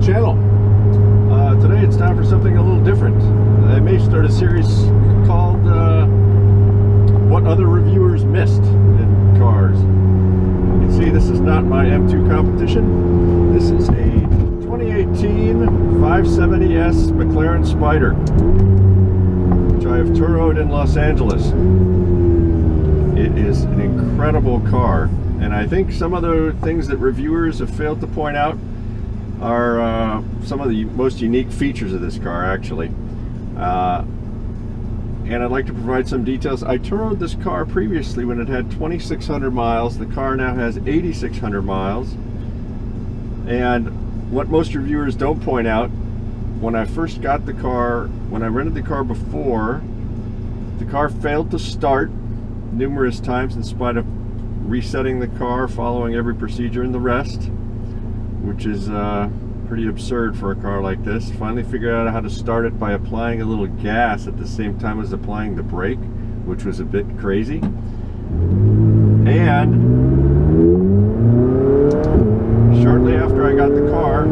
the channel. Today it's time for something a little different. I may start a series called What Other Reviewers Missed in Cars. You can see this is not my M2 competition. This is a 2018 570S McLaren Spyder, which I have Turo'd in Los Angeles. It is an incredible car, and I think some of the things that reviewers have failed to point out are some of the most unique features of this car, actually. And I'd like to provide some details. I Turo'd this car previously when it had 2,600 miles. The car now has 8,600 miles. And what most reviewers don't point out, when I first got the car, when I rented the car before, the car failed to start numerous times in spite of resetting the car, following every procedure and the rest, which is pretty absurd for a car like this. Finally figured out how to start it by applying a little gas at the same time as applying the brake, which was a bit crazy. And shortly after I got the car,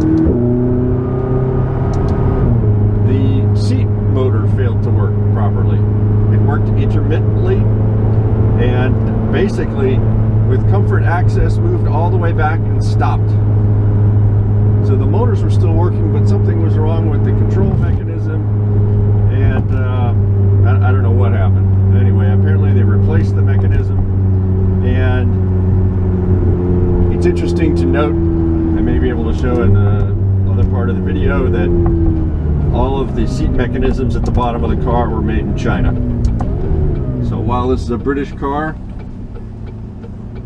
the seat motor failed to work properly. It worked intermittently, and basically with comfort access moved all the way back and stopped. So the motors were still working, but something was wrong with the control mechanism, and I don't know what happened. Anyway, apparently they replaced the mechanism, and it's interesting to note, I may be able to show in the other part of the video, that all of the seat mechanisms at the bottom of the car were made in China. So while this is a British car,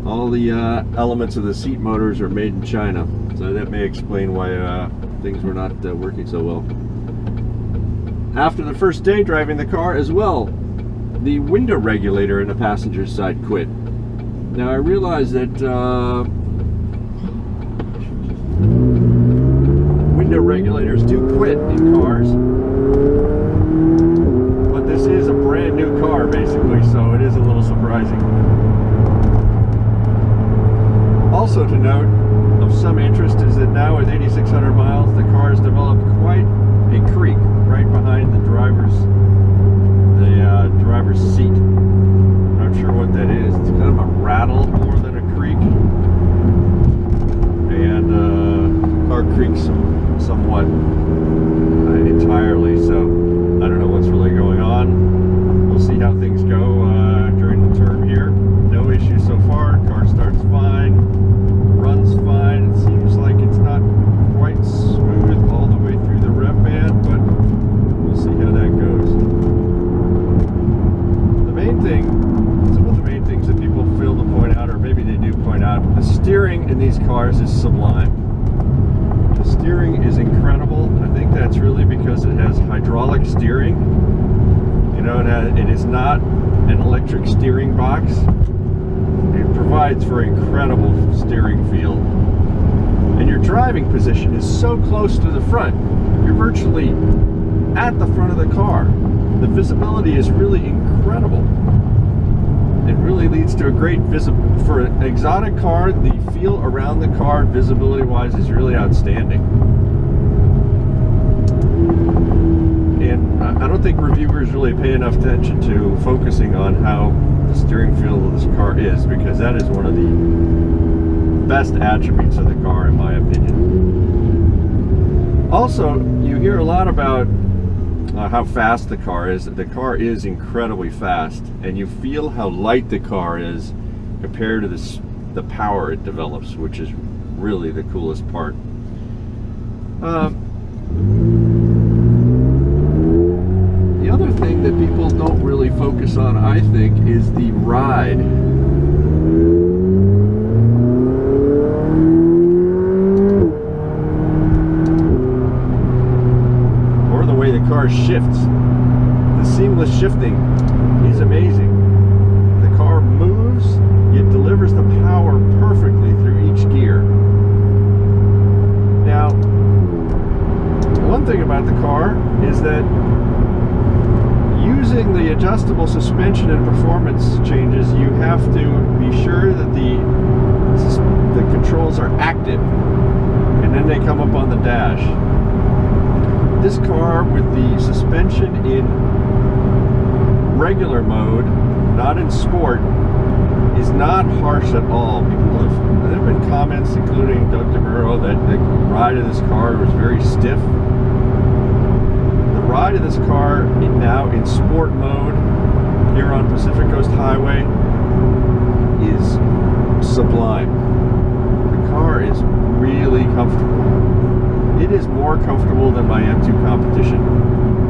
all the elements of the seat motors are made in China. So that may explain why things were not working so well. After the first day driving the car as well, the window regulator in the passenger side quit. Now I realize that window regulators do quit in cars, but this is a brand new car basically, so it is a little surprising. Also to note, of some interest, is that now with 8,600 miles, the car has developed quite a creak right behind the driver's seat. I'm not sure what that is. It's kind of a rattle more than a creak, and the car creaks somewhat entirely. So I don't know what's really going on. We'll see how things go during the term here. No issues so far. Car starts fine. Runs fine. It seems like it's not quite smooth all the way through the rev band, but we'll see how that goes. The main thing, some of the main things that people fail to point out, or maybe they do point out, the steering in these cars is sublime. The steering is incredible. I think that's really because it has hydraulic steering. You know, it is not an electric steering box. It provides for incredible steering feel, and your driving position is so close to the front. You're virtually at the front of the car. The visibility is really incredible. It really leads to a great for an exotic car. The feel around the car, visibility wise, is really outstanding. And I don't think reviewers really pay enough attention to focusing on how the steering feel of this car is, because that is one of the best attributes of the car, in my opinion. Also, you hear a lot about how fast the car is. The car is incredibly fast, and you feel how light the car is compared to the power it develops, which is really the coolest part. The other thing that people don't really focus on, I think, is the ride. Or the way the car shifts. The seamless shifting is amazing. The car moves, it delivers the power perfectly through each gear. Now, one thing about the car is that using the adjustable suspension and performance changes, you have to be sure that the controls are active and and then they come up on the dash. This car with the suspension in regular mode, not in sport, is not harsh at all. There have been comments, including Doug DeMuro, that the ride of this car was very stiff. The ride of this car now in sport mode here on Pacific Coast Highway is sublime. The car is really comfortable. It is more comfortable than my M2 competition,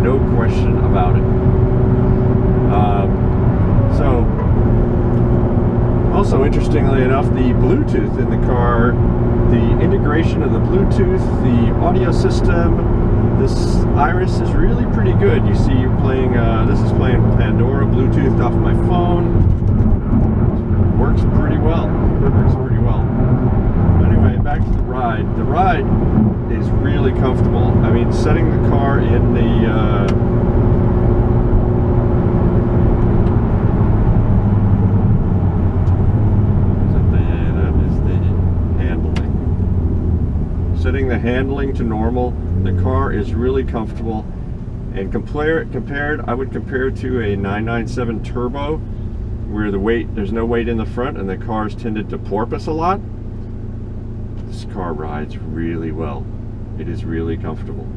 no question about it. Also, interestingly enough, the Bluetooth in the car, the integration of the Bluetooth, the audio system, this Iris is really pretty good. You see, you're playing. This is playing Pandora Bluetooth off my phone. Works pretty well. Works pretty well. Anyway, back to the ride. The ride is really comfortable. I mean, setting the car in the setting the handling to normal, the car is really comfortable. And compared, I would compare it to a 997 Turbo, where there's no weight in the front and the cars tended to porpoise a lot. This car rides really well. It is really comfortable.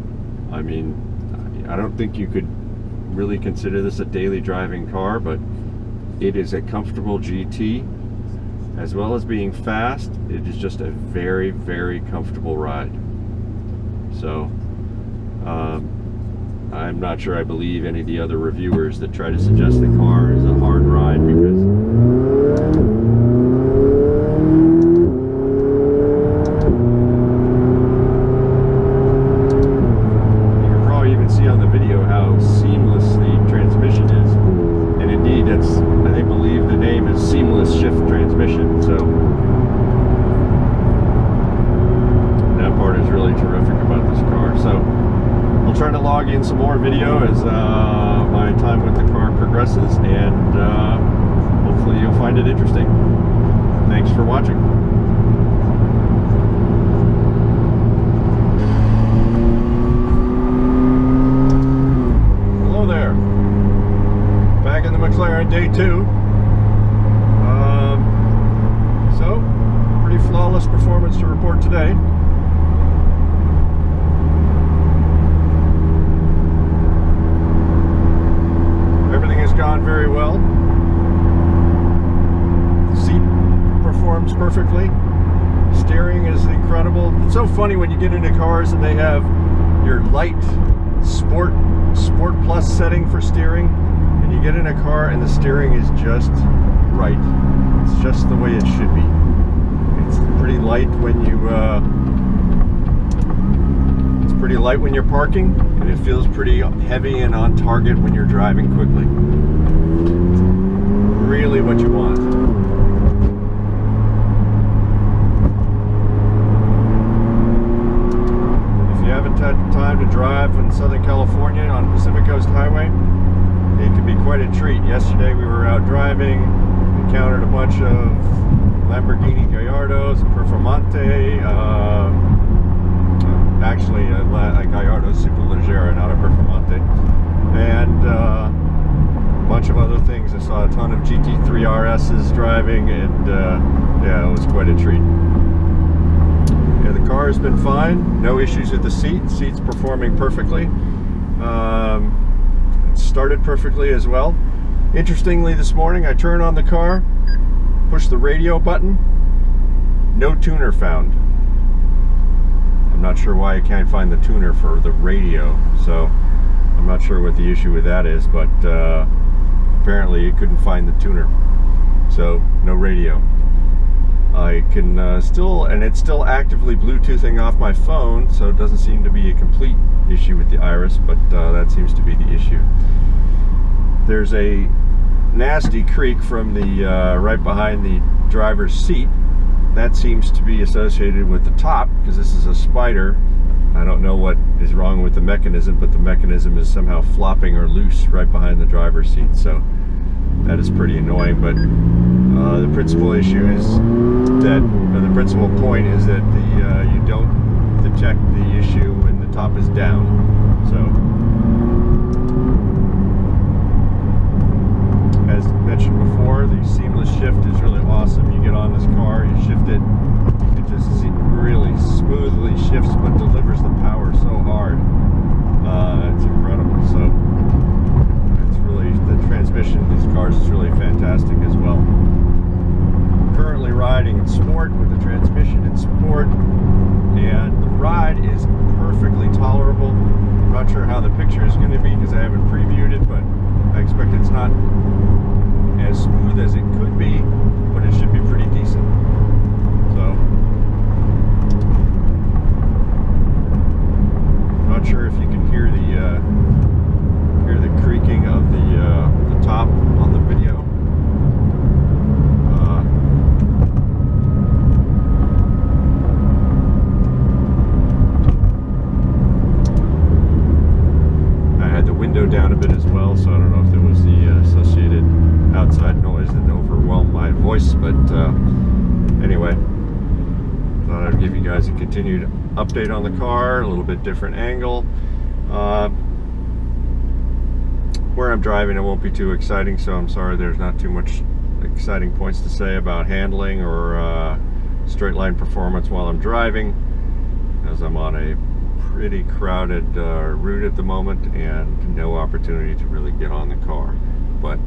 I mean, I don't think you could really consider this a daily driving car, but it is a comfortable GT. As well as being fast, it is just a very, very comfortable ride. So, I'm not sure I believe any of the other reviewers that try to suggest the car is a hard ride, because you can probably even see on the video how seamless the transmission is. And indeed, I believe the name is Seamless Shift Transmission, so that part is really terrific about this car. So I'll try to log in some more video as my time with the car progresses, and hopefully you'll find it interesting. Thanks for watching. Hello there. Back in the McLaren day 2. So, pretty flawless performance to report today. Everything has gone very well. The seat performs perfectly. Steering is incredible. It's so funny when you get into cars and they have your light sport plus setting for steering, and you get in a car and the steering is just right. It's just the way it should be. It's pretty light when you're parking, and it feels pretty heavy and on target when you're driving quickly. Really what you want. If you haven't had time to drive in Southern California on Pacific Coast Highway, it can be quite a treat. Yesterday we were out driving, encountered a bunch of Lamborghini Gallardos, a Performante, actually a Gallardo Superleggera, not a Performante, and a bunch of other things. I saw a ton of GT3 RSs driving, and yeah, it was quite a treat. Yeah, the car has been fine, no issues with the seat's performing perfectly. It started perfectly as well. Interestingly, this morning I turned on the car, pushed the radio button, no tuner found. I'm not sure why I can't find the tuner for the radio, so I'm not sure what the issue with that is, but apparently it couldn't find the tuner, so no radio. I can and it's still actively Bluetoothing off my phone, so it doesn't seem to be a complete issue with the Iris, but that seems to be the issue. There's a nasty creak from the right behind the driver's seat. That seems to be associated with the top, because this is a Spyder. I don't know what is wrong with the mechanism, but the mechanism is somehow flopping or loose right behind the driver's seat, so that is pretty annoying. But the principal issue is that, the principal point is that detect the issue when the top is down. So, as mentioned before, the seamless shift is really awesome. You get on this car, you shift it, it just really smoothly shifts but delivers the power so hard. It's incredible. So it's really, the transmission in these cars is really fantastic as well. Currently riding in Sport with the transmission in Sport, and the ride is perfectly tolerable. I'm not sure how the picture is going to be because I haven't previewed it, but I expect it's not as smooth as it could be, but it should be pretty decent. So, not sure if you can hear the creaking of the top on the video. I had the window down a bit as well, so I don't know if there was the associated outside noise that overwhelmed my voice, but anyway, thought I'd give you guys a continued update on the car, a little bit different angle. Where I'm driving, it won't be too exciting, so I'm sorry there's not too much exciting points to say about handling or straight line performance while I'm driving, as I'm on a pretty crowded route at the moment and no opportunity to really get on the car. But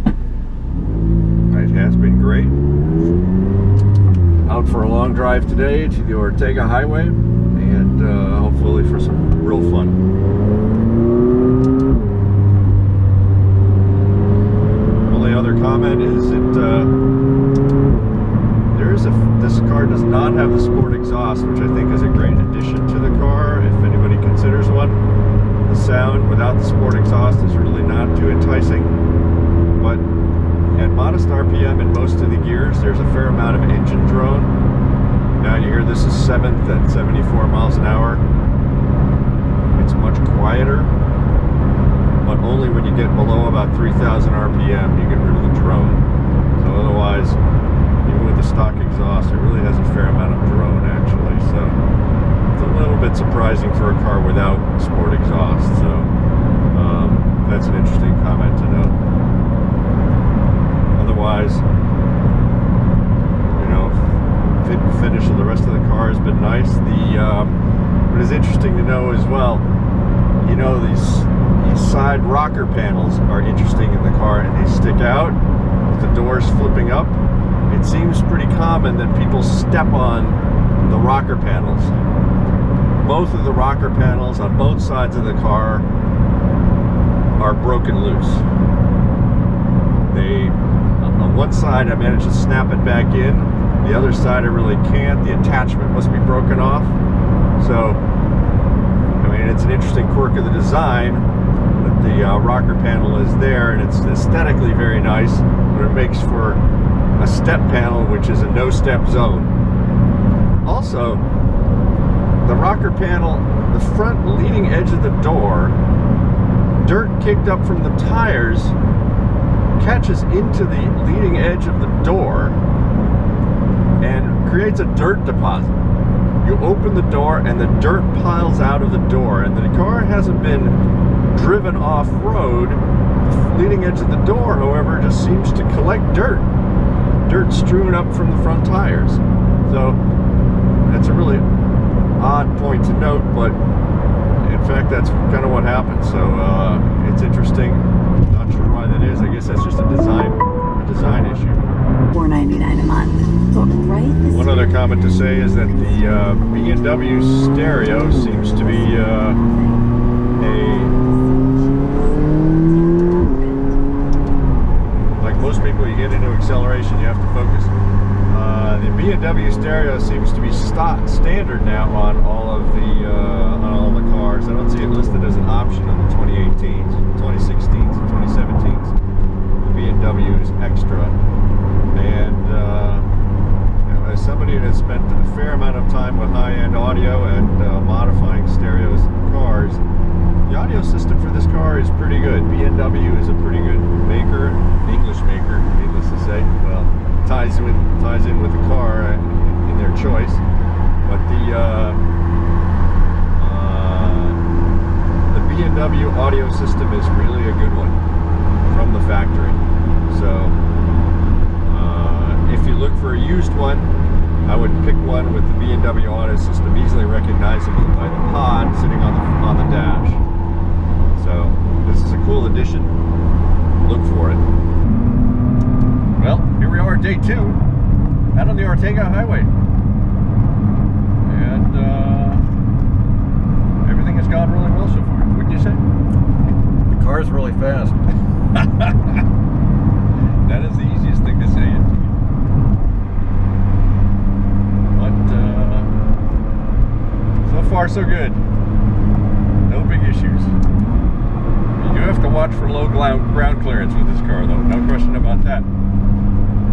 it has been great. Out for a long drive today to the Ortega Highway, and hopefully for some real fun. Only other comment is that this car does not have the Sport exhaust, which I think is a great addition to the car if anybody considers one. The sound without the Sport exhaust is really not too enticing, but at modest RPM in most of the gears, there's a fair amount of engine drone. Now you hear this is 7th at 74 miles an hour. It's much quieter, but only when you get below about 3,000 RPM you get rid of the drone. So otherwise, even with the stock exhaust, it really has a fair amount of drone actually. So it's a little bit surprising for a car without Sport exhaust. So that's an interesting comment to note. Otherwise, you know, fit and finish of the rest of the car has been nice. What is interesting to know as well, you know, these side rocker panels are interesting in the car, and they stick out with the doors flipping up. It seems pretty common that people step on the rocker panels. Both of the rocker panels on both sides of the car are broken loose. On one side I managed to snap it back in, the other side I really can't. The attachment must be broken off. So, I mean, it's an interesting quirk of the design that the rocker panel is there, and it's aesthetically very nice, but it makes for a step panel which is a no step zone. Also, the rocker panel, the front leading edge of the door, dirt kicked up from the tires catches into the leading edge of the door and creates a dirt deposit. You open the door and the dirt piles out of the door, and the car hasn't been driven off-road. The leading edge of the door, however, just seems to collect dirt strewn up from the front tires. So that's a really odd point to note, but in fact that's kind of what happened. So it's interesting. Not sure why that is. I guess that's just a design issue. $4.99 a month. But one other comment to say is that the B&W stereo seems to be like most people, you get into acceleration, you have to focus. The B&W stereo seems to be standard now on all of the cars. I don't see it listed as an option on the 2018s, 2016s, and 2017s. The B&W is extra, and you know, as somebody that has spent a fair amount of time with high-end audio and modifying stereos in cars, the audio system for this car is pretty good. B&W is a pretty good maker, English maker, needless to say. Well, ties in with the car in their choice, but B&W audio system is really a good one from the factory. So if you look for a used one, I would pick one with the B&W audio system, easily recognizable by the pod sitting on the dash. So this is a cool addition. Look for it. Well, here we are, day 2, out on the Ortega Highway, and everything has gone really well so far. Wouldn't you say? The car's really fast. That is the easiest thing to say, indeed. But so far so good. No big issues. You do have to watch for low ground clearance with this car, though. No question about that.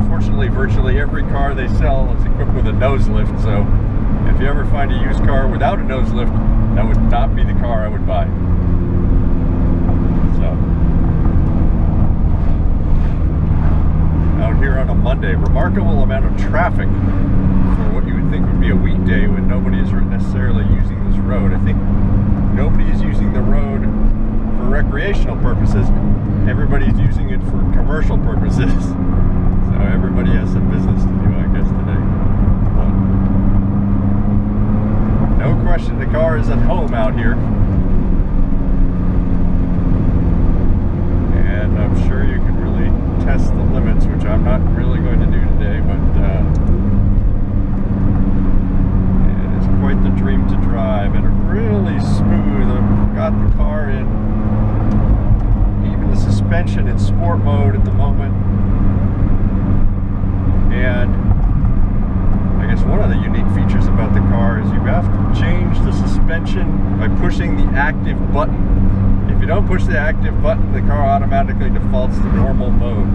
Fortunately, virtually every car they sell is equipped with a nose lift, so if you ever find a used car without a nose lift, that would not be the car I would buy. So, out here on a Monday, remarkable amount of traffic for what you would think would be a weekday when nobody is necessarily using this road. I think nobody is using the road for recreational purposes. Everybody's using it for commercial purposes. So everybody has some business to do, I guess, today. But no question, the car is at home out here. And I'm sure you can really test the limits, which I'm not really going to do today, but it is quite the dream to drive, and really smooth. I've got the car in even the suspension in sport mode at the moment. And I guess one of the unique features about the car is you have to change the suspension by pushing the active button. If you don't push the active button, the car automatically defaults to normal mode.